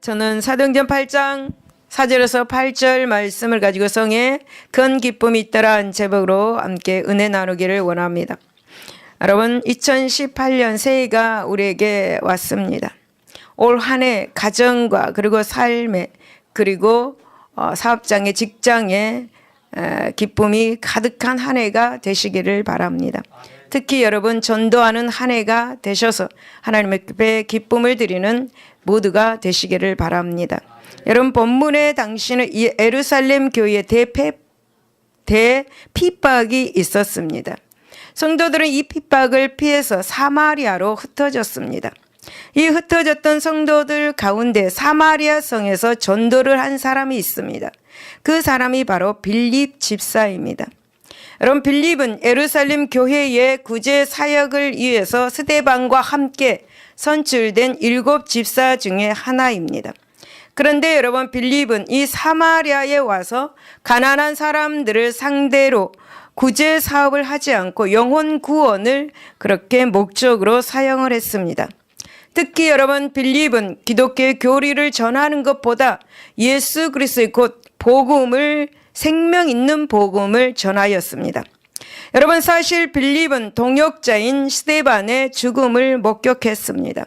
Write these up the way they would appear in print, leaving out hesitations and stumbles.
저는 사도행전 8장 4절에서 8절 말씀을 가지고 성에 큰 기쁨이 있다라는 제목으로 함께 은혜 나누기를 원합니다. 여러분, 2018년 새해가 우리에게 왔습니다. 올 한 해 가정과 그리고 삶에 그리고 사업장에 직장에 기쁨이 가득한 한 해가 되시기를 바랍니다. 특히 여러분 전도하는 한 해가 되셔서 하나님의 기쁨을 드리는 모두가 되시기를 바랍니다. 여러분, 본문에 당시는 이 예루살렘 교회에 핍박이 있었습니다. 성도들은 이 핍박을 피해서 사마리아로 흩어졌습니다. 이 흩어졌던 성도들 가운데 사마리아 성에서 전도를 한 사람이 있습니다. 그 사람이 바로 빌립 집사입니다. 여러분, 빌립은 예루살렘 교회의 구제 사역을 위해서 스데반과 함께 선출된 7 집사 중에 하나입니다. 그런데 여러분, 빌립은 이 사마리아에 와서 가난한 사람들을 상대로 구제 사업을 하지 않고 영혼 구원을 그렇게 목적으로 사용을 했습니다. 특히 여러분, 빌립은 기독교의 교리를 전하는 것보다 예수 그리스도의 곧 복음을, 생명 있는 복음을 전하였습니다. 여러분, 사실 빌립은 동역자인 스데반의 죽음을 목격했습니다.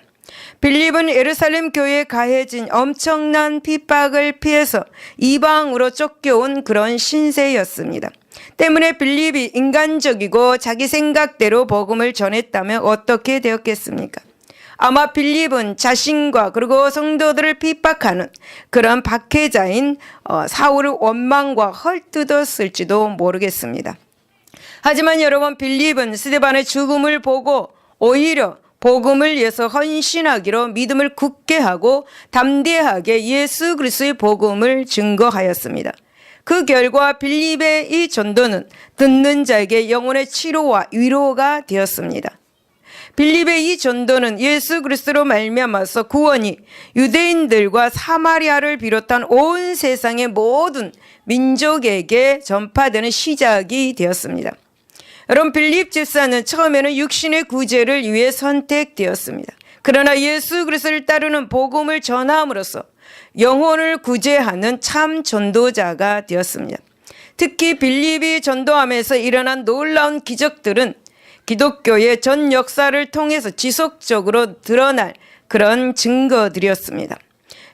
빌립은 예루살렘 교회에 가해진 엄청난 핍박을 피해서 이방으로 쫓겨온 그런 신세였습니다. 때문에 빌립이 인간적이고 자기 생각대로 복음을 전했다면 어떻게 되었겠습니까? 아마 빌립은 자신과 그리고 성도들을 핍박하는 그런 박해자인 사울을 원망과 헐뜯었을지도 모르겠습니다. 하지만 여러분, 빌립은 스데반의 죽음을 보고 오히려 복음을 위해서 헌신하기로 믿음을 굳게 하고 담대하게 예수 그리스도의 복음을 증거하였습니다. 그 결과 빌립의 이 전도는 듣는 자에게 영혼의 치료와 위로가 되었습니다. 빌립의 이 전도는 예수 그리스도로 말미암아서 구원이 유대인들과 사마리아를 비롯한 온 세상의 모든 민족에게 전파되는 시작이 되었습니다. 여러분, 빌립 집사는 처음에는 육신의 구제를 위해 선택되었습니다. 그러나 예수 그리스도를 따르는 복음을 전함으로써 영혼을 구제하는 참 전도자가 되었습니다. 특히 빌립이 전도하면서 일어난 놀라운 기적들은 기독교의 전 역사를 통해서 지속적으로 드러날 그런 증거들이었습니다.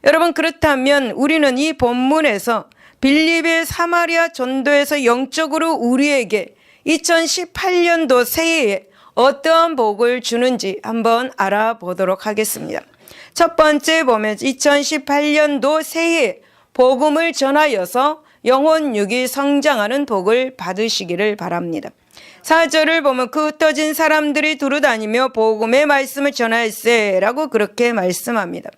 여러분, 그렇다면 우리는 이 본문에서 빌립의 사마리아 전도에서 영적으로 우리에게 2018년도 새해에 어떠한 복을 주는지 한번 알아보도록 하겠습니다. 첫 번째 보면 2018년도 새해에 복음을 전하여서 영혼육이 성장하는 복을 받으시기를 바랍니다. 4절을 보면 그 흩어진 사람들이 두루다니며 복음의 말씀을 전하였으라고 그렇게 말씀합니다.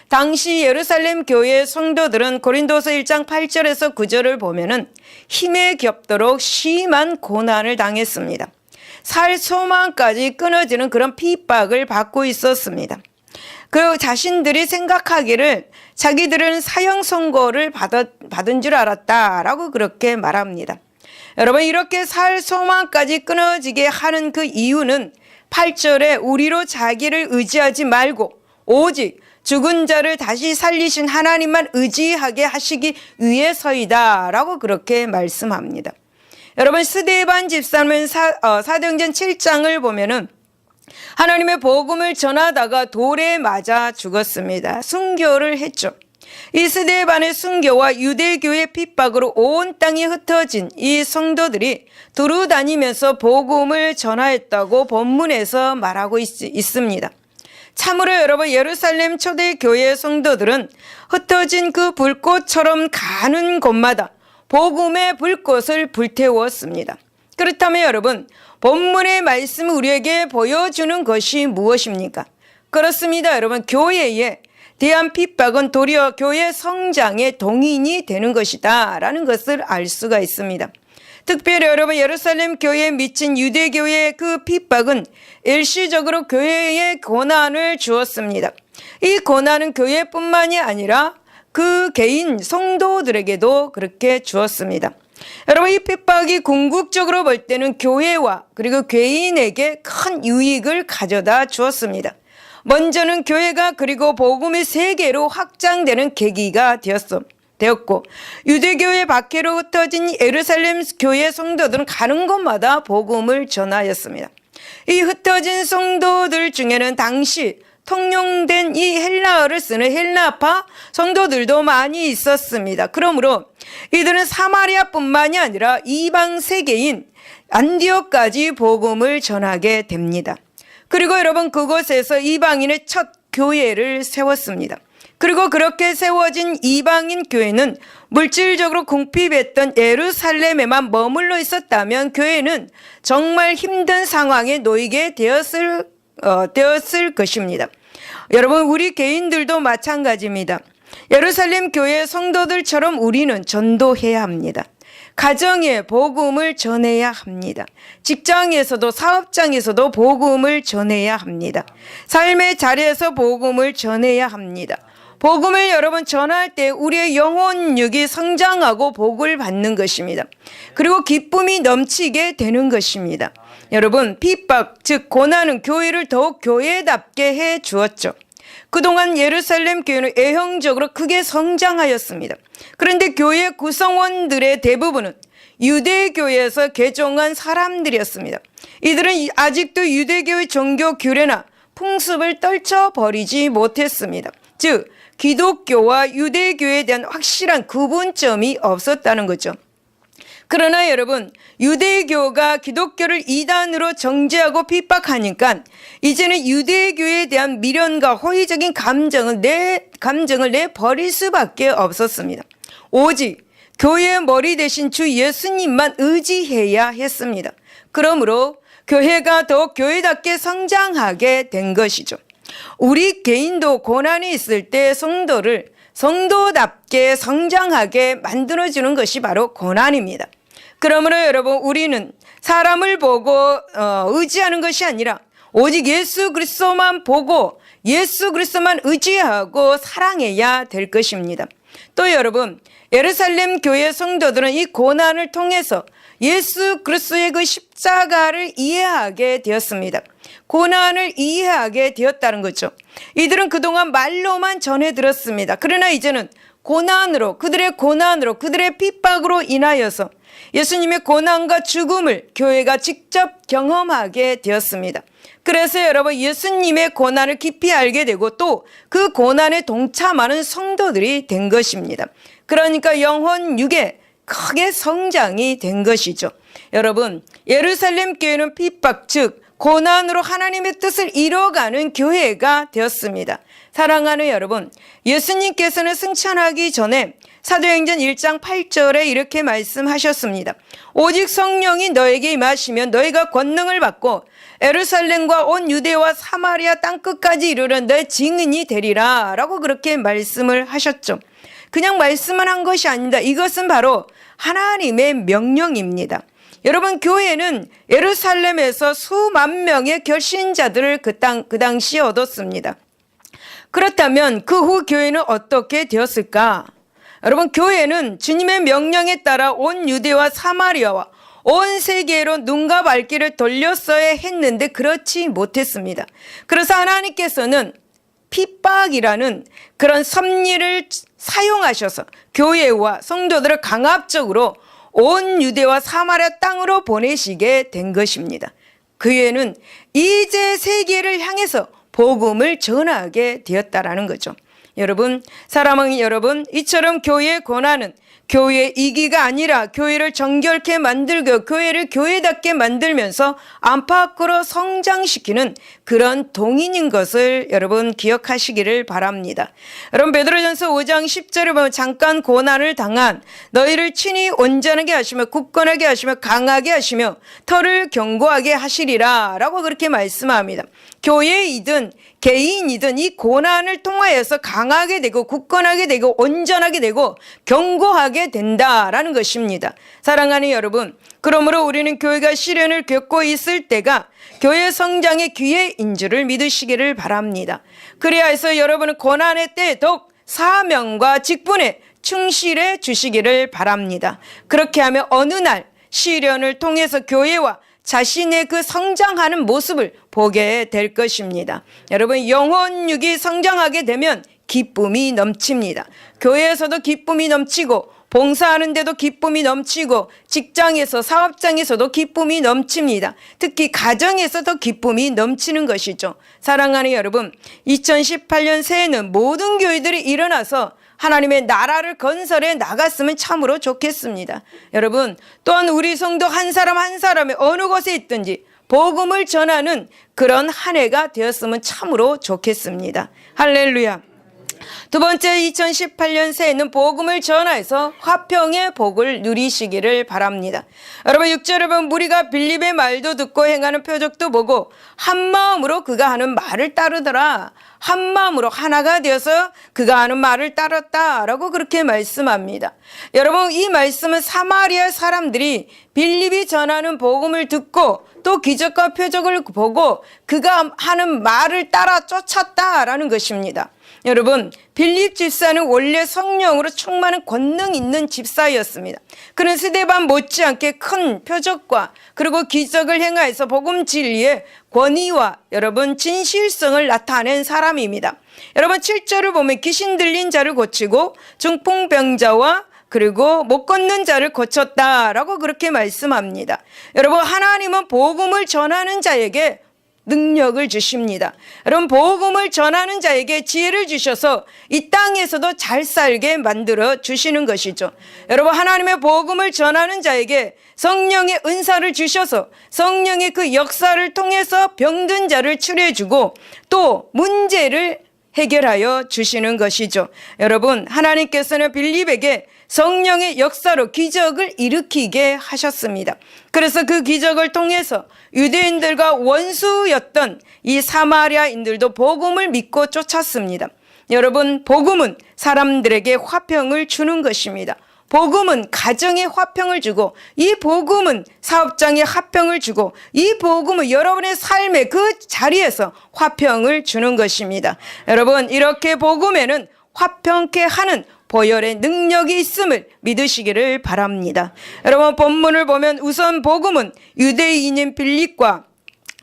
당시 예루살렘 교회의 성도들은 고린도서 1장 8절에서 9절을 보면은 힘에 겹도록 심한 고난을 당했습니다. 살 소망까지 끊어지는 그런 핍박을 받고 있었습니다. 그리고 자신들이 생각하기를 자기들은 사형 선고를 받은 줄 알았다라고 그렇게 말합니다. 여러분, 이렇게 살 소망까지 끊어지게 하는 그 이유는 8절에 우리로 자기를 의지하지 말고 오직 죽은 자를 다시 살리신 하나님만 의지하게 하시기 위해서이다 라고 그렇게 말씀합니다. 여러분, 스데반 집사는 사도행전 7장을 보면은 하나님의 복음을 전하다가 돌에 맞아 죽었습니다. 순교를 했죠. 이 스데반의 순교와 유대교의 핍박으로 온 땅이 흩어진 이 성도들이 두루다니면서 복음을 전하였다고 본문에서 말하고 있습니다. 참으로 여러분, 예루살렘 초대교회 성도들은 흩어진 그 불꽃처럼 가는 곳마다 복음의 불꽃을 불태웠습니다. 그렇다면 여러분, 본문의 말씀이 우리에게 보여주는 것이 무엇입니까? 그렇습니다. 여러분, 교회에 대한 핍박은 도리어 교회 성장의 동인이 되는 것이다 라는 것을 알 수가 있습니다. 특별히 여러분, 예루살렘 교회에 미친 유대교회의 그 핍박은 일시적으로 교회에 고난을 주었습니다. 이 고난은 교회뿐만이 아니라 그 개인 성도들에게도 그렇게 주었습니다. 여러분, 이 핍박이 궁극적으로 볼 때는 교회와 그리고 개인에게 큰 유익을 가져다 주었습니다. 먼저는 교회가 그리고 복음의 세계로 확장되는 계기가 되었고 유대교회 박해로 흩어진 예루살렘 교회 성도들은 가는 곳마다 복음을 전하였습니다. 이 흩어진 성도들 중에는 당시 통용된 이 헬라어를 쓰는 헬라파 성도들도 많이 있었습니다. 그러므로 이들은 사마리아뿐만이 아니라 이방 세계인 안디옥까지 복음을 전하게 됩니다. 그리고 여러분, 그곳에서 이방인의 첫 교회를 세웠습니다. 그리고 그렇게 세워진 이방인 교회는 물질적으로 궁핍했던 예루살렘에만 머물러 있었다면 교회는 정말 힘든 상황에 놓이게 되었을 것입니다. 여러분, 우리 개인들도 마찬가지입니다. 예루살렘 교회 성도들처럼 우리는 전도해야 합니다. 가정에 복음을 전해야 합니다. 직장에서도 사업장에서도 복음을 전해야 합니다. 삶의 자리에서 복음을 전해야 합니다. 복음을 여러분 전할 때 우리의 영혼육이 성장하고 복을 받는 것입니다. 그리고 기쁨이 넘치게 되는 것입니다. 여러분, 핍박 즉 고난은 교회를 더욱 교회답게 해 주었죠. 그동안 예루살렘 교회는 애형적으로 크게 성장하였습니다. 그런데 교회 구성원들의 대부분은 유대교회에서 개종한 사람들이었습니다. 이들은 아직도 유대교의 종교 규례나 풍습을 떨쳐버리지 못했습니다. 즉 기독교와 유대교에 대한 확실한 구분점이 없었다는 거죠. 그러나 여러분, 유대교가 기독교를 이단으로 정죄하고 핍박하니까 이제는 유대교에 대한 미련과 호의적인 감정을 내버릴 수밖에 없었습니다. 오직 교회의 머리 대신 주 예수님만 의지해야 했습니다. 그러므로 교회가 더욱 교회답게 성장하게 된 것이죠. 우리 개인도 고난이 있을 때 성도를 성도답게 성장하게 만들어주는 것이 바로 고난입니다. 그러므로 여러분, 우리는 사람을 보고 의지하는 것이 아니라 오직 예수 그리스도만 보고 예수 그리스도만 의지하고 사랑해야 될 것입니다. 또 여러분, 예루살렘 교회 성도들은 이 고난을 통해서 예수 그리스도의 그 십자가를 이해하게 되었습니다. 고난을 이해하게 되었다는 거죠. 이들은 그동안 말로만 전해 들었습니다. 그러나 이제는 그들의 고난으로, 그들의 핍박으로 인하여서 예수님의 고난과 죽음을 교회가 직접 경험하게 되었습니다. 그래서 여러분, 예수님의 고난을 깊이 알게 되고 또 그 고난에 동참하는 성도들이 된 것입니다. 그러니까 영혼 육에 크게 성장이 된 것이죠. 여러분, 예루살렘 교회는 핍박 즉 고난으로 하나님의 뜻을 이뤄가는 교회가 되었습니다. 사랑하는 여러분, 예수님께서는 승천하기 전에 사도행전 1장 8절에 이렇게 말씀하셨습니다. 오직 성령이 너에게 임하시면 너희가 권능을 받고 예루살렘과 온 유대와 사마리아 땅끝까지 이르는 너의 증인이 되리라 라고 그렇게 말씀을 하셨죠. 그냥 말씀만 한 것이 아닙니다. 이것은 바로 하나님의 명령입니다. 여러분, 교회는 예루살렘에서 수만 명의 결신자들을 그 당시에 얻었습니다. 그렇다면 그 후 교회는 어떻게 되었을까? 여러분, 교회는 주님의 명령에 따라 온 유대와 사마리아와 온 세계로 눈과 발길을 돌렸어야 했는데 그렇지 못했습니다. 그래서 하나님께서는 핍박이라는 그런 섭리를 사용하셔서 교회와 성도들을 강압적으로 온 유대와 사마리아 땅으로 보내시게 된 것입니다. 그 후에는 이제 세계를 향해서 복음을 전하게 되었다라는 거죠. 여러분, 사랑하는 여러분, 이처럼 교회의 고난은 교회의 이기가 아니라 교회를 정결케 만들고 교회를 교회답게 만들면서 안팎으로 성장시키는 그런 동인인 것을 여러분 기억하시기를 바랍니다. 여러분, 베드로전서 5장 10절에 보면 잠깐 고난을 당한 너희를 친히 온전하게 하시며 굳건하게 하시며 강하게 하시며 터를 견고하게 하시리라 라고 그렇게 말씀합니다. 교회이든 개인이든 이 고난을 통하여서 강하게 되고 굳건하게 되고 온전하게 되고 견고하게 된다라는 것입니다. 사랑하는 여러분, 그러므로 우리는 교회가 시련을 겪고 있을 때가 교회 성장의 기회인 줄을 믿으시기를 바랍니다. 그래야 해서 여러분은 고난의 때에 더욱 사명과 직분에 충실해 주시기를 바랍니다. 그렇게 하면 어느 날 시련을 통해서 교회와 자신의 그 성장하는 모습을 보게 될 것입니다. 여러분, 영혼육이 성장하게 되면 기쁨이 넘칩니다. 교회에서도 기쁨이 넘치고, 봉사하는 데도 기쁨이 넘치고, 직장에서 사업장에서도 기쁨이 넘칩니다. 특히 가정에서 더 기쁨이 넘치는 것이죠. 사랑하는 여러분, 2018년 새해는 모든 교회들이 일어나서 하나님의 나라를 건설해 나갔으면 참으로 좋겠습니다. 여러분, 또한 우리 성도 한 사람 한 사람이 어느 곳에 있든지 복음을 전하는 그런 한 해가 되었으면 참으로 좋겠습니다. 할렐루야. 두 번째, 2018년 새해는 복음을 전하여서 화평의 복을 누리시기를 바랍니다. 여러분, 6절에 보면 무리가 빌립의 말도 듣고 행하는 표적도 보고 한 마음으로 그가 하는 말을 따르더라. 한 마음으로 하나가 되어서 그가 하는 말을 따랐다라고 그렇게 말씀합니다. 여러분, 이 말씀은 사마리아 사람들이 빌립이 전하는 복음을 듣고 또 기적과 표적을 보고 그가 하는 말을 따라 쫓았다라는 것입니다. 여러분, 빌립 집사는 원래 성령으로 충만한 권능 있는 집사였습니다. 그는 스데반 못지않게 큰 표적과 그리고 기적을 행하여서 복음 진리의 권위와 여러분 진실성을 나타낸 사람입니다. 여러분, 7절을 보면 귀신 들린 자를 고치고 중풍병자와 그리고 못 걷는 자를 고쳤다라고 그렇게 말씀합니다. 여러분, 하나님은 복음을 전하는 자에게 능력을 주십니다. 여러분, 복음을 전하는 자에게 지혜를 주셔서 이 땅에서도 잘 살게 만들어 주시는 것이죠. 여러분, 하나님의 복음을 전하는 자에게 성령의 은사를 주셔서 성령의 그 역사를 통해서 병든 자를 치료해주고 또 문제를 해결하여 주시는 것이죠. 여러분, 하나님께서는 빌립에게 성령의 역사로 기적을 일으키게 하셨습니다. 그래서 그 기적을 통해서 유대인들과 원수였던 이 사마리아인들도 복음을 믿고 쫓았습니다. 여러분, 복음은 사람들에게 화평을 주는 것입니다. 복음은 가정에 화평을 주고, 이 복음은 사업장에 화평을 주고, 이 복음은 여러분의 삶의 그 자리에서 화평을 주는 것입니다. 여러분, 이렇게 복음에는 화평케 하는 보혈의 능력이 있음을 믿으시기를 바랍니다. 여러분, 본문을 보면 우선 복음은 유대인인 빌립과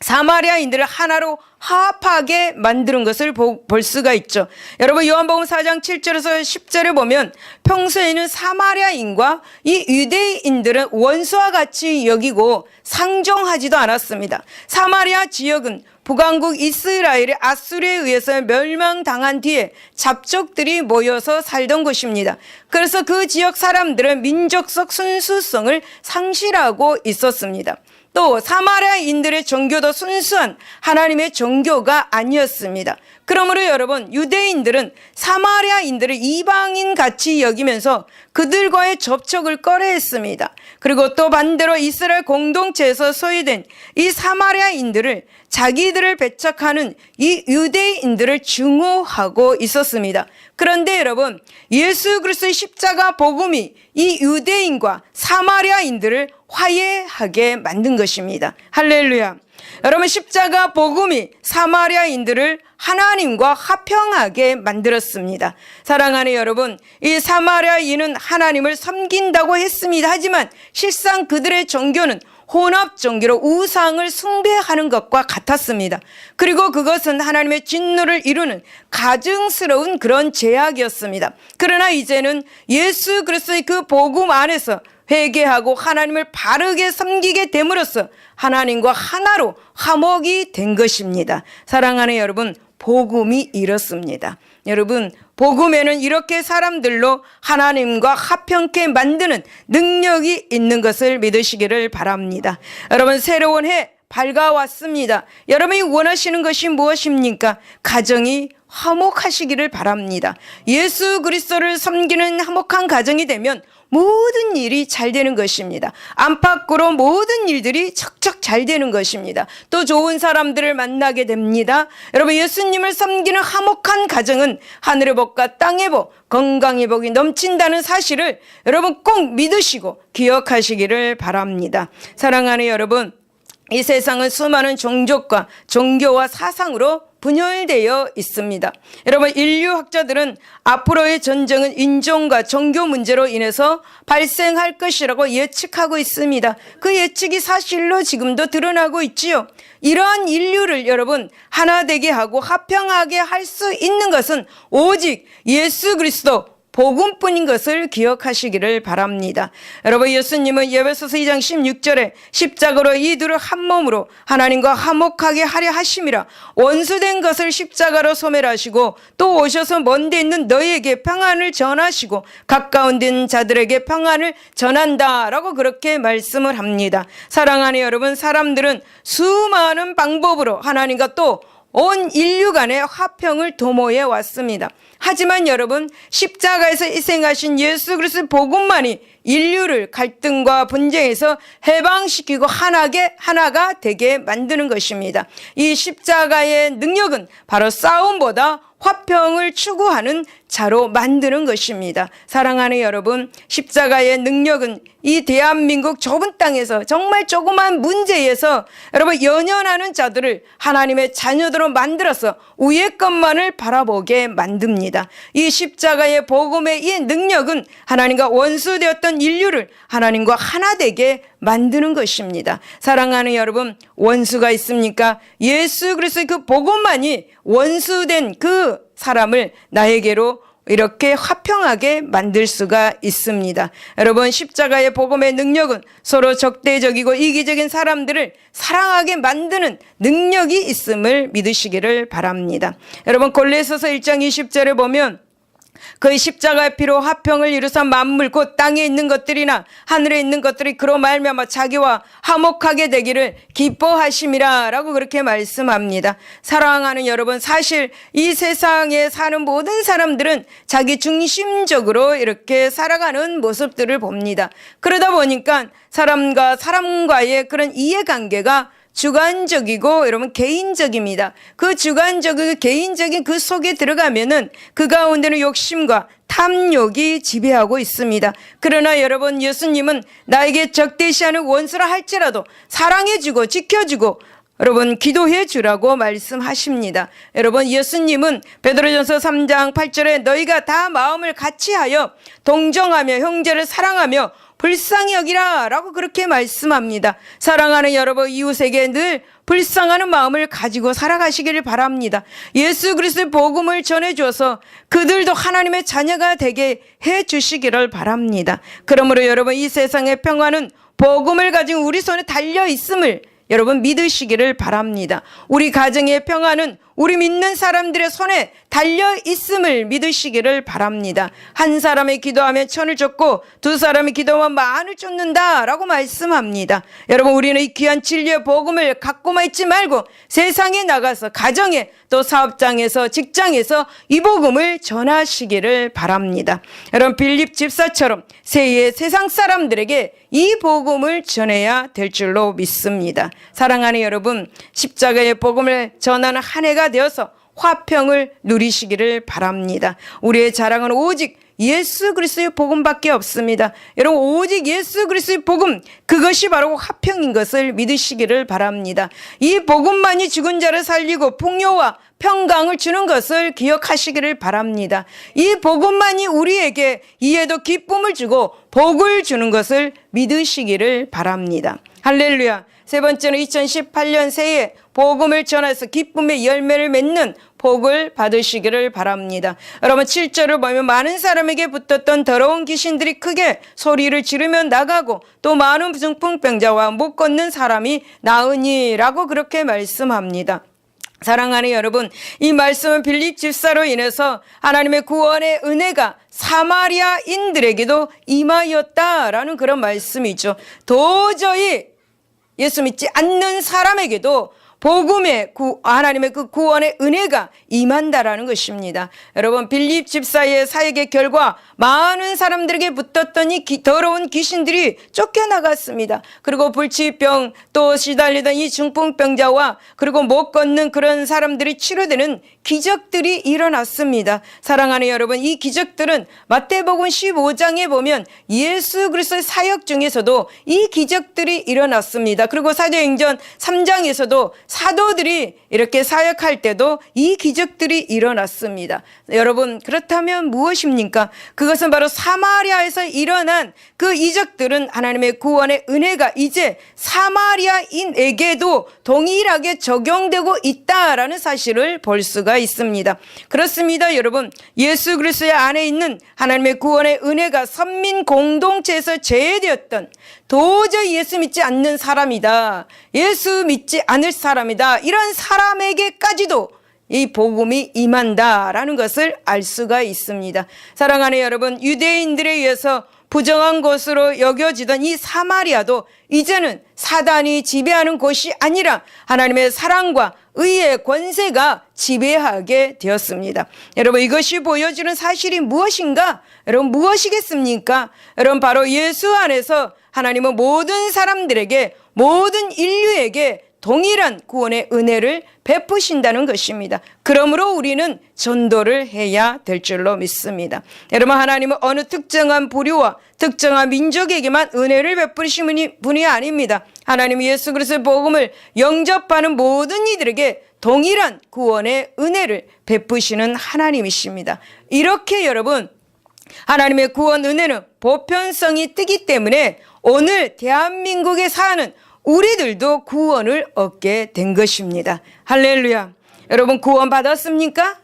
사마리아인들을 하나로 화합하게 만드는 것을 볼 수가 있죠. 여러분, 요한복음 4장 7절에서 10절에 보면 평소에는 사마리아인과 이 유대인들은 원수와 같이 여기고 상종하지도 않았습니다. 사마리아 지역은 북왕국 이스라엘의 아수르에 의해서 멸망당한 뒤에 잡족들이 모여서 살던 곳입니다. 그래서 그 지역 사람들은 민족적 순수성을 상실하고 있었습니다. 또 사마리아인들의 종교도 순수한 하나님의 종교가 아니었습니다. 그러므로 여러분, 유대인들은 사마리아인들을 이방인 같이 여기면서 그들과의 접촉을 꺼려했습니다. 그리고 또 반대로 이스라엘 공동체에서 소외된 이 사마리아인들을 자기들을 배척하는 이 유대인들을 증오하고 있었습니다. 그런데 여러분, 예수 그리스도의 십자가 복음이 이 유대인과 사마리아인들을 화해하게 만든 것입니다. 할렐루야. 여러분, 십자가 복음이 사마리아인들을 하나님과 화평하게 만들었습니다. 사랑하는 여러분, 이 사마리아인은 하나님을 섬긴다고 했습니다. 하지만 실상 그들의 종교는 혼합 종교로 우상을 숭배하는 것과 같았습니다. 그리고 그것은 하나님의 진노를 이루는 가증스러운 그런 죄악이었습니다. 그러나 이제는 예수 그리스도의 그 복음 안에서 회개하고 하나님을 바르게 섬기게 됨으로써 하나님과 하나로 화목이 된 것입니다. 사랑하는 여러분, 복음이 이렇습니다. 여러분, 복음에는 이렇게 사람들로 하나님과 화평케 만드는 능력이 있는 것을 믿으시기를 바랍니다. 여러분, 새로운 해 밝아왔습니다. 여러분이 원하시는 것이 무엇입니까? 가정이 화목하시기를 바랍니다. 예수 그리스도를 섬기는 화목한 가정이 되면 모든 일이 잘 되는 것입니다. 안팎으로 모든 일들이 척척 잘 되는 것입니다. 또 좋은 사람들을 만나게 됩니다. 여러분, 예수님을 섬기는 화목한 가정은 하늘의 복과 땅의 복, 건강의 복이 넘친다는 사실을 여러분 꼭 믿으시고 기억하시기를 바랍니다. 사랑하는 여러분, 이 세상은 수많은 종족과 종교와 사상으로 분열되어 있습니다. 여러분, 인류학자들은 앞으로의 전쟁은 인종과 종교 문제로 인해서 발생할 것이라고 예측하고 있습니다. 그 예측이 사실로 지금도 드러나고 있지요. 이러한 인류를 여러분 하나 되게 하고 화평하게 할 수 있는 것은 오직 예수 그리스도 복음뿐인 것을 기억하시기를 바랍니다. 여러분, 예수님은 에베소서 2장 16절에 십자가로 이 둘을 한 몸으로 하나님과 화목하게 하려 하심이라 원수된 것을 십자가로 소멸하시고 또 오셔서 먼 데 있는 너희에게 평안을 전하시고 가까운 데 있는 자들에게 평안을 전한다라고 그렇게 말씀을 합니다. 사랑하는 여러분, 사람들은 수많은 방법으로 하나님과 또 온 인류 간의 화평을 도모해 왔습니다. 하지만 여러분, 십자가에서 희생하신 예수 그리스도의 복음만이 인류를 갈등과 분쟁에서 해방시키고 하나가 되게 만드는 것입니다. 이 십자가의 능력은 바로 싸움보다 화평을 추구하는 자로 만드는 것입니다. 사랑하는 여러분, 십자가의 능력은 이 대한민국 좁은 땅에서 정말 조그만 문제에서 여러분 연연하는 자들을 하나님의 자녀들로 만들어서 위의 것만을 바라보게 만듭니다. 이 십자가의 복음의 이 능력은 하나님과 원수되었던 인류를 하나님과 하나 되게 만드는 것입니다. 사랑하는 여러분, 원수가 있습니까? 예수 그리스도의 그 복음만이 원수된 그 사람을 나에게로 이렇게 화평하게 만들 수가 있습니다. 여러분, 십자가의 복음의 능력은 서로 적대적이고 이기적인 사람들을 사랑하게 만드는 능력이 있음을 믿으시기를 바랍니다. 여러분, 골로새서 1장 20절에 보면 그의 십자가의 피로 화평을 이루사 만물 곧 땅에 있는 것들이나 하늘에 있는 것들이 그로 말미암아 자기와 화목하게 되기를 기뻐하심이라 라고 그렇게 말씀합니다. 사랑하는 여러분, 사실 이 세상에 사는 모든 사람들은 자기 중심적으로 이렇게 살아가는 모습들을 봅니다. 그러다 보니까 사람과 사람과의 그런 이해관계가 주관적이고 여러분 개인적입니다. 그 주관적이고 개인적인 그 속에 들어가면은 그 가운데는 욕심과 탐욕이 지배하고 있습니다. 그러나 여러분, 예수님은 나에게 적대시하는 원수라 할지라도 사랑해주고 지켜주고 여러분 기도해 주라고 말씀하십니다. 여러분, 예수님은 베드로전서 3장 8절에 너희가 다 마음을 같이하여 동정하며 형제를 사랑하며 불쌍히 여기라 라고 그렇게 말씀합니다. 사랑하는 여러분, 이웃에게 늘 불쌍하는 마음을 가지고 살아가시기를 바랍니다. 예수 그리스도의 복음을 전해줘서 그들도 하나님의 자녀가 되게 해주시기를 바랍니다. 그러므로 여러분, 이 세상의 평화는 복음을 가진 우리 손에 달려 있음을 여러분 믿으시기를 바랍니다. 우리 가정의 평화는 우리 믿는 사람들의 손에 달려 있음을 믿으시기를 바랍니다. 한 사람이 기도하면 천을 쫓고 두 사람이 기도하면 만을 쫓는다라고 말씀합니다. 여러분, 우리는 이 귀한 진리의 복음을 갖고만 있지 말고 세상에 나가서 가정에 또 사업장에서 직장에서 이 복음을 전하시기를 바랍니다. 여러분, 빌립 집사처럼 세계 세상 사람들에게 이 복음을 전해야 될 줄로 믿습니다. 사랑하는 여러분, 십자가의 복음을 전하는 한 해가 되어서 화평을 누리시기를 바랍니다. 우리의 자랑은 오직 예수 그리스도의 복음밖에 없습니다. 여러분, 오직 예수 그리스도의 복음, 그것이 바로 화평인 것을 믿으시기를 바랍니다. 이 복음만이 죽은 자를 살리고 풍요와 평강을 주는 것을 기억하시기를 바랍니다. 이 복음만이 우리에게 이해도 기쁨을 주고 복을 주는 것을 믿으시기를 바랍니다. 할렐루야. 세 번째는 2018년 새해 복음을 전해서 기쁨의 열매를 맺는 복을 받으시기를 바랍니다. 여러분, 7절을 보면 많은 사람에게 붙었던 더러운 귀신들이 크게 소리를 지르며 나가고 또 많은 중풍병자와 못 걷는 사람이 나으니라고 그렇게 말씀합니다. 사랑하는 여러분, 이 말씀은 빌립 집사로 인해서 하나님의 구원의 은혜가 사마리아인들에게도 임하였다라는 그런 말씀이죠. 도저히 예수 믿지 않는 사람에게도 복음의 하나님의 그 구원의 은혜가 임한다라는 것입니다. 여러분, 빌립 집사의 사역의 결과 많은 사람들에게 붙었던 이 더러운 귀신들이 쫓겨나갔습니다. 그리고 불치병 또 시달리던 이 중풍병자와 그리고 못 걷는 그런 사람들이 치료되는 기적들이 일어났습니다. 사랑하는 여러분, 이 기적들은 마태복음 15장에 보면 예수 그리스도의 사역 중에서도 이 기적들이 일어났습니다. 그리고 사도행전 3장에서도 사도들이 이렇게 사역할 때도 이 기적들이 일어났습니다. 여러분, 그렇다면 무엇입니까? 그것은 바로 사마리아에서 일어난 그 이적들은 하나님의 구원의 은혜가 이제 사마리아인에게도 동일하게 적용되고 있다라는 사실을 볼 수가 있습니다. 그렇습니다, 여러분. 예수 그리스도의 안에 있는 하나님의 구원의 은혜가 선민 공동체에서 제외되었던 도저히 예수 믿지 않는 사람이다, 예수 믿지 않을 사람이다, 이런 사람에게까지도 이 복음이 임한다라는 것을 알 수가 있습니다. 사랑하는 여러분, 유대인들에 의해서 부정한 곳으로 여겨지던 이 사마리아도 이제는 사단이 지배하는 곳이 아니라 하나님의 사랑과 의의 권세가 지배하게 되었습니다. 여러분, 이것이 보여주는 사실이 무엇인가? 여러분, 무엇이겠습니까? 여러분, 바로 예수 안에서 하나님은 모든 사람들에게, 모든 인류에게 동일한 구원의 은혜를 베푸신다는 것입니다. 그러므로 우리는 전도를 해야 될 줄로 믿습니다. 여러분, 하나님은 어느 특정한 부류와 특정한 민족에게만 은혜를 베푸시는 분이 아닙니다. 하나님은 예수 그리스도의 복음을 영접하는 모든 이들에게 동일한 구원의 은혜를 베푸시는 하나님이십니다. 이렇게 여러분, 하나님의 구원 은혜는 보편성이 뜨기 때문에 오늘 대한민국에 사는 우리들도 구원을 얻게 된 것입니다. 할렐루야. 여러분, 구원 받았습니까?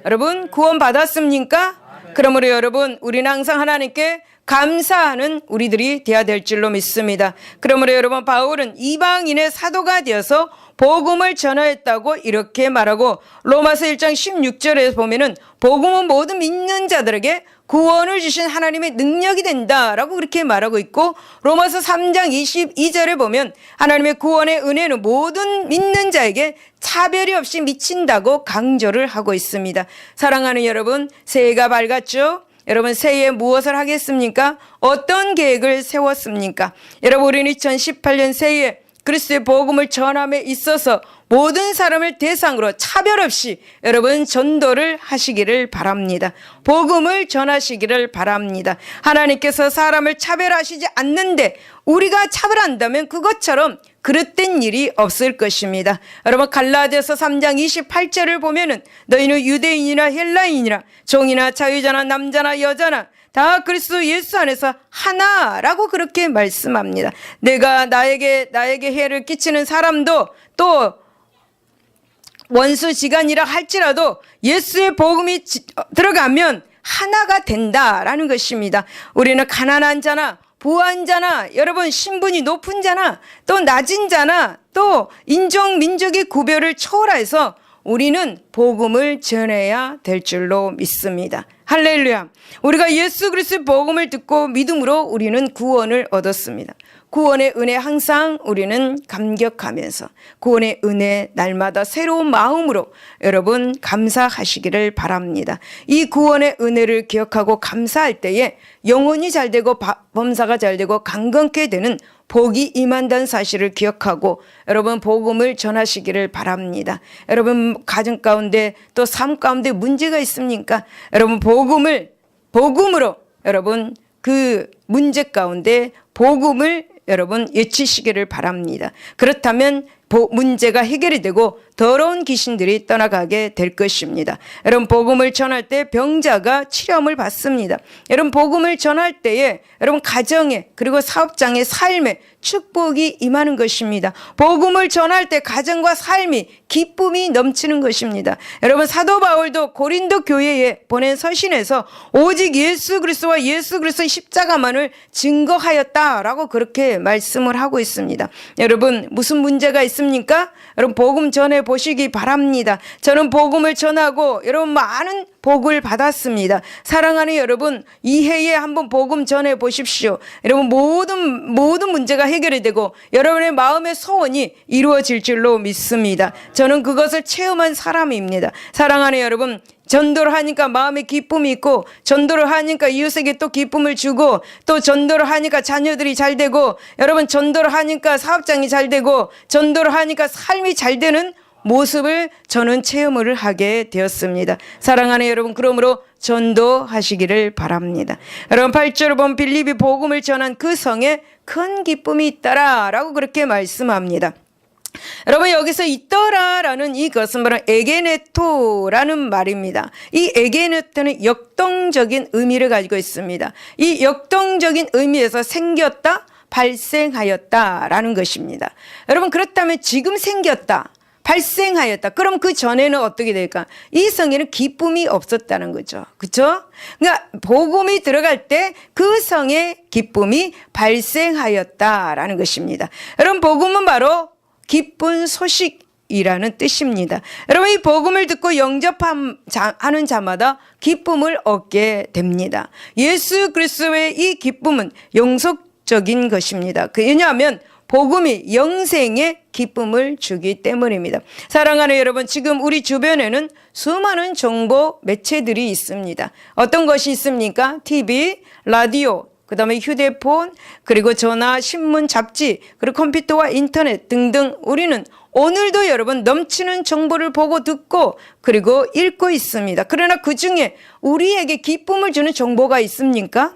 여러분, 구원 받았습니까? 그러므로 여러분, 우리는 항상 하나님께 감사하는 우리들이 되어야 될 줄로 믿습니다. 그러므로 여러분, 바울은 이방인의 사도가 되어서 복음을 전하였다고 이렇게 말하고, 로마서 1장 16절에 보면은 복음은 모든 믿는 자들에게 구원을 주신 하나님의 능력이 된다라고 그렇게 말하고 있고, 로마서 3장 22절에 보면 하나님의 구원의 은혜는 모든 믿는 자에게 차별이 없이 미친다고 강조를 하고 있습니다. 사랑하는 여러분, 새해가 밝았죠? 여러분, 새해에 무엇을 하겠습니까? 어떤 계획을 세웠습니까? 여러분, 우리는 2018년 새해에 그리스도의 복음을 전함에 있어서 모든 사람을 대상으로 차별 없이 여러분 전도를 하시기를 바랍니다. 복음을 전하시기를 바랍니다. 하나님께서 사람을 차별하시지 않는데 우리가 차별한다면 그것처럼 그릇된 일이 없을 것입니다. 여러분, 갈라디아서 3장 28절을 보면은 너희는 유대인이나 헬라인이나 종이나 자유자나 남자나 여자나 다 그리스도 예수 안에서 하나라고 그렇게 말씀합니다. 내가 나에게 해를 끼치는 사람도 또 원수지간이라 할지라도 예수의 복음이 들어가면 하나가 된다라는 것입니다. 우리는 가난한 자나 부한 자나 여러분 신분이 높은 자나 또 낮은 자나 또 인종 민족의 구별을 초월해서 우리는 복음을 전해야 될 줄로 믿습니다. 할렐루야. 우리가 예수 그리스도의 복음을 듣고 믿음으로 우리는 구원을 얻었습니다. 구원의 은혜 항상 우리는 감격하면서 구원의 은혜 날마다 새로운 마음으로 여러분 감사하시기를 바랍니다. 이 구원의 은혜를 기억하고 감사할 때에 영혼이 잘 되고 범사가 잘 되고 강건케 되는 복이 임한다는 사실을 기억하고 여러분 복음을 전하시기를 바랍니다. 여러분 가정 가운데 또 삶 가운데 문제가 있습니까? 여러분 복음으로 여러분 그 문제 가운데 복음을 여러분 외치시기를 바랍니다. 그렇다면 문제가 해결이 되고 더러운 귀신들이 떠나가게 될 것입니다. 여러분 복음을 전할 때 병자가 치료함을 받습니다. 여러분 복음을 전할 때에 여러분 가정에 그리고 사업장의 삶에 축복이 임하는 것입니다. 복음을 전할 때 가정과 삶이 기쁨이 넘치는 것입니다. 여러분 사도 바울도 고린도 교회에 보낸 서신에서 오직 예수 그리스도와 예수 그리스도의 십자가만을 증거하였다라고 그렇게 말씀을 하고 있습니다. 여러분 무슨 문제가 있습니까? 여러분 복음 전해 보시기 바랍니다. 저는 복음을 전하고 여러분 많은 복을 받았습니다. 사랑하는 여러분, 이 해에 한번 복음 전해 보십시오. 여러분 모든 문제가 해결이 되고 여러분의 마음의 소원이 이루어질 줄로 믿습니다. 저는 그것을 체험한 사람입니다. 사랑하는 여러분, 전도를 하니까 마음에 기쁨이 있고, 전도를 하니까 이웃에게 또 기쁨을 주고, 또 전도를 하니까 자녀들이 잘 되고, 여러분 전도를 하니까 사업장이 잘 되고, 전도를 하니까 삶이 잘 되는 모습을 저는 체험을 하게 되었습니다. 사랑하는 여러분, 그러므로 전도하시기를 바랍니다. 여러분 8절을 보면 빌립이 복음을 전한 그 성에 큰 기쁨이 있더라 라고 그렇게 말씀합니다. 여러분 여기서 있더라라는 이것은 바로 에게네토라는 말입니다. 이 에게네토는 역동적인 의미를 가지고 있습니다. 이 역동적인 의미에서 생겼다, 발생하였다라는 것입니다. 여러분 그렇다면 지금 생겼다, 발생하였다. 그럼 그 전에는 어떻게 될까? 이 성에는 기쁨이 없었다는 거죠. 그렇죠? 그러니까 복음이 들어갈 때 그 성에 기쁨이 발생하였다라는 것입니다. 여러분 복음은 바로 기쁜 소식이라는 뜻입니다. 여러분 이 복음을 듣고 영접하는 자마다 기쁨을 얻게 됩니다. 예수 그리스도의 이 기쁨은 영속적인 것입니다. 왜냐하면 복음이 영생의 기쁨을 주기 때문입니다. 사랑하는 여러분, 지금 우리 주변에는 수많은 정보 매체들이 있습니다. 어떤 것이 있습니까? TV, 라디오, 그 다음에 휴대폰, 그리고 전화, 신문, 잡지, 그리고 컴퓨터와 인터넷 등등 우리는 오늘도 여러분 넘치는 정보를 보고 듣고 그리고 읽고 있습니다. 그러나 그 중에 우리에게 기쁨을 주는 정보가 있습니까?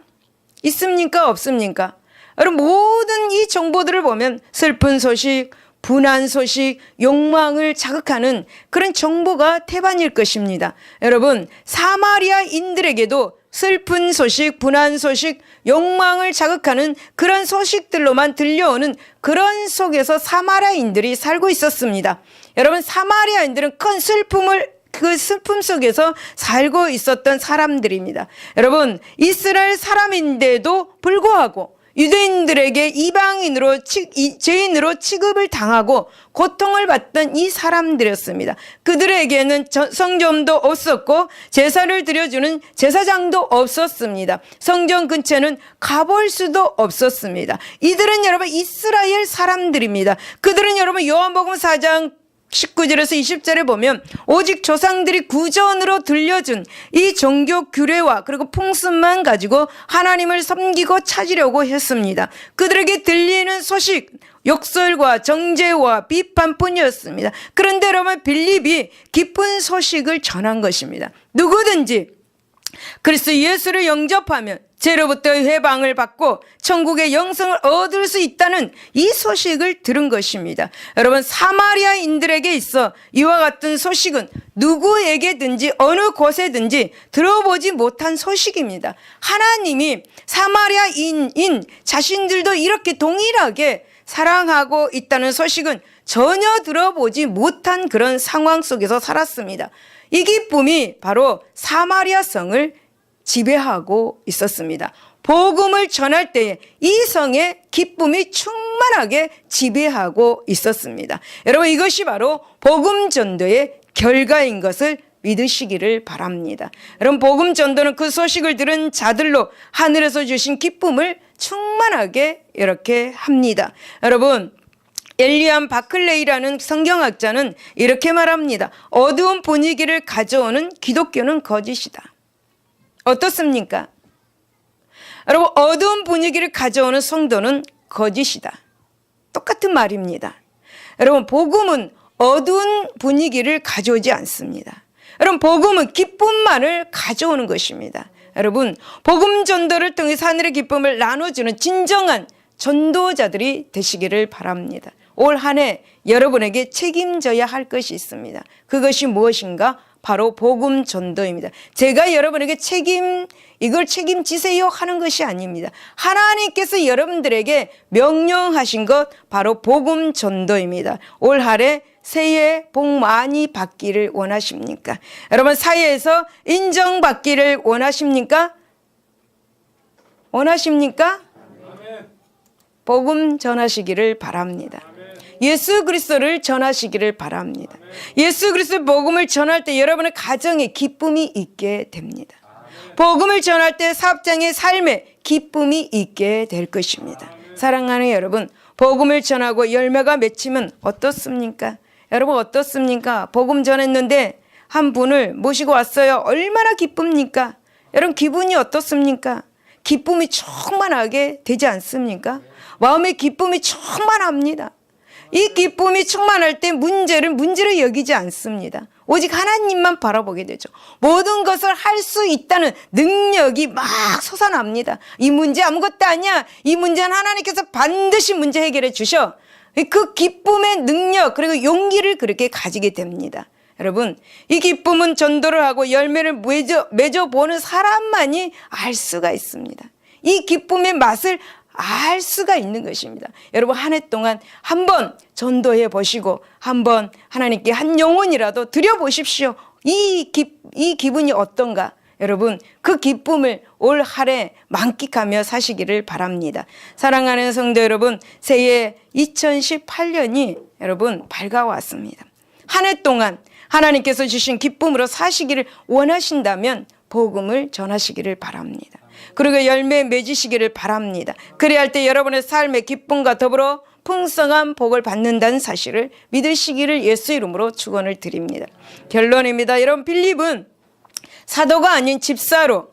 있습니까? 없습니까? 여러분 모든 이 정보들을 보면 슬픈 소식, 분한 소식, 욕망을 자극하는 그런 정보가 태반일 것입니다. 여러분 사마리아인들에게도 슬픈 소식, 분한 소식, 욕망을 자극하는 그런 소식들로만 들려오는 그런 속에서 사마리아인들이 살고 있었습니다. 여러분 사마리아인들은 큰 그 슬픔 속에서 살고 있었던 사람들입니다. 여러분 이스라엘 사람인데도 불구하고 유대인들에게 이방인으로 죄인으로 취급을 당하고 고통을 받던 이 사람들이었습니다. 그들에게는 성전도 없었고 제사를 드려주는 제사장도 없었습니다. 성전 근처는 가볼 수도 없었습니다. 이들은 여러분 이스라엘 사람들입니다. 그들은 여러분 요한복음 4장 19절에서 20절에 보면 오직 조상들이 구전으로 들려준 이 종교 규례와 그리고 풍습만 가지고 하나님을 섬기고 찾으려고 했습니다. 그들에게 들리는 소식, 욕설과 정죄와 비판뿐이었습니다. 그런데 여러분 빌립이 기쁜 소식을 전한 것입니다. 누구든지 그리스도 예수를 영접하면 죄로부터 해방을 받고 천국의 영생을 얻을 수 있다는 이 소식을 들은 것입니다. 여러분 사마리아인들에게 있어 이와 같은 소식은 누구에게든지 어느 곳에든지 들어보지 못한 소식입니다. 하나님이 사마리아인인 자신들도 이렇게 동일하게 사랑하고 있다는 소식은 전혀 들어보지 못한 그런 상황 속에서 살았습니다. 이 기쁨이 바로 사마리아 성을 지배하고 있었습니다. 복음을 전할 때에 이 성의 기쁨이 충만하게 지배하고 있었습니다. 여러분 이것이 바로 복음 전도의 결과인 것을 믿으시기를 바랍니다. 여러분 복음 전도는 그 소식을 들은 자들로 하늘에서 주신 기쁨을 충만하게 이렇게 합니다. 여러분 엘리안 바클레이라는 성경학자는 이렇게 말합니다. 어두운 분위기를 가져오는 기독교는 거짓이다. 어떻습니까? 여러분 어두운 분위기를 가져오는 성도는 거짓이다. 똑같은 말입니다. 여러분 복음은 어두운 분위기를 가져오지 않습니다. 여러분 복음은 기쁨만을 가져오는 것입니다. 여러분 복음 전도를 통해 하늘의 기쁨을 나눠주는 진정한 전도자들이 되시기를 바랍니다. 올 한 해 여러분에게 책임져야 할 것이 있습니다. 그것이 무엇인가? 바로 복음 전도입니다. 제가 여러분에게 이걸 책임지세요 하는 것이 아닙니다. 하나님께서 여러분들에게 명령하신 것 바로 복음 전도입니다. 올 한 해 새해 복 많이 받기를 원하십니까? 여러분 사회에서 인정받기를 원하십니까? 원하십니까? 복음 전하시기를 바랍니다. 예수 그리스도를 전하시기를 바랍니다. 예수 그리스도의 복음을 전할 때 여러분의 가정에 기쁨이 있게 됩니다. 복음을 전할 때 사업장의 삶에 기쁨이 있게 될 것입니다. 사랑하는 여러분, 복음을 전하고 열매가 맺히면 어떻습니까? 여러분 어떻습니까? 복음 전했는데 한 분을 모시고 왔어요. 얼마나 기쁩니까? 여러분 기분이 어떻습니까? 기쁨이 충만하게 되지 않습니까? 마음의 기쁨이 충만합니다. 이 기쁨이 충만할 때 문제를 여기지 않습니다. 오직 하나님만 바라보게 되죠. 모든 것을 할 수 있다는 능력이 막 솟아납니다. 이 문제 아무것도 아니야. 이 문제는 하나님께서 반드시 문제 해결해 주셔. 그 기쁨의 능력 그리고 용기를 그렇게 가지게 됩니다. 여러분 이 기쁨은 전도를 하고 열매를 맺어보는 사람만이 알 수가 있습니다. 이 기쁨의 맛을 알 수가 있는 것입니다. 여러분 한 해 동안 한번 전도해 보시고 한번 하나님께 한 영혼이라도 드려보십시오. 이 기분이 어떤가? 여러분 그 기쁨을 올 한 해 만끽하며 사시기를 바랍니다. 사랑하는 성도 여러분, 새해 2018년이 여러분 밝아왔습니다. 한 해 동안 하나님께서 주신 기쁨으로 사시기를 원하신다면 복음을 전하시기를 바랍니다. 그리고 열매 맺으시기를 바랍니다. 그래야 할 때 여러분의 삶의 기쁨과 더불어 풍성한 복을 받는다는 사실을 믿으시기를 예수 이름으로 축원을 드립니다. 결론입니다. 여러분 빌립은 사도가 아닌 집사로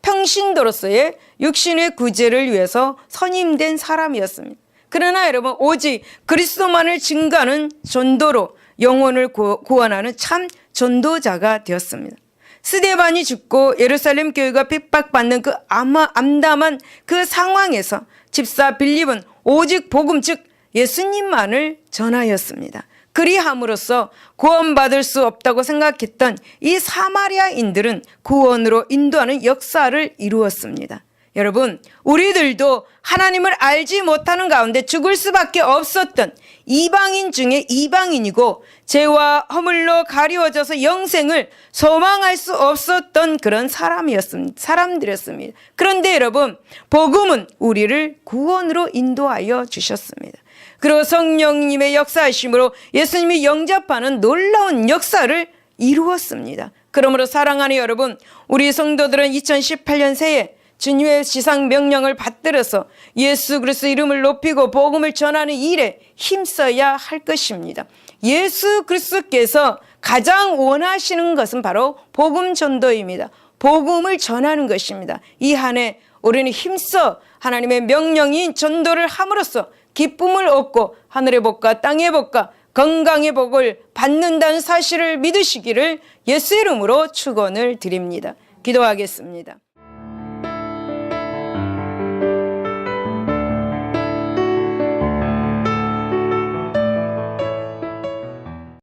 평신도로서의 육신의 구제를 위해서 선임된 사람이었습니다. 그러나 여러분 오직 그리스도만을 증거하는 전도로 영혼을 구원하는 참 전도자가 되었습니다. 스데반이 죽고 예루살렘 교회가 핍박받는 그 암담한 그 상황에서 집사 빌립은 오직 복음 즉 예수님만을 전하였습니다. 그리함으로써 구원받을 수 없다고 생각했던 이 사마리아인들은 구원으로 인도하는 역사를 이루었습니다. 여러분 우리들도 하나님을 알지 못하는 가운데 죽을 수밖에 없었던 이방인 중에 이방인이고 죄와 허물로 가리워져서 영생을 소망할 수 없었던 그런 사람들이었습니다. 그런데 여러분 복음은 우리를 구원으로 인도하여 주셨습니다. 그리고 성령님의 역사하심으로 예수님이 영접하는 놀라운 역사를 이루었습니다. 그러므로 사랑하는 여러분, 우리 성도들은 2018년 새해 주님의 지상 명령을 받들어서 예수 그리스도 이름을 높이고 복음을 전하는 일에 힘써야 할 것입니다. 예수 그리스도께서 가장 원하시는 것은 바로 복음 전도입니다. 복음을 전하는 것입니다. 이 한 해 우리는 힘써 하나님의 명령인 전도를 함으로써 기쁨을 얻고 하늘의 복과 땅의 복과 건강의 복을 받는다는 사실을 믿으시기를 예수 이름으로 축원을 드립니다. 기도하겠습니다.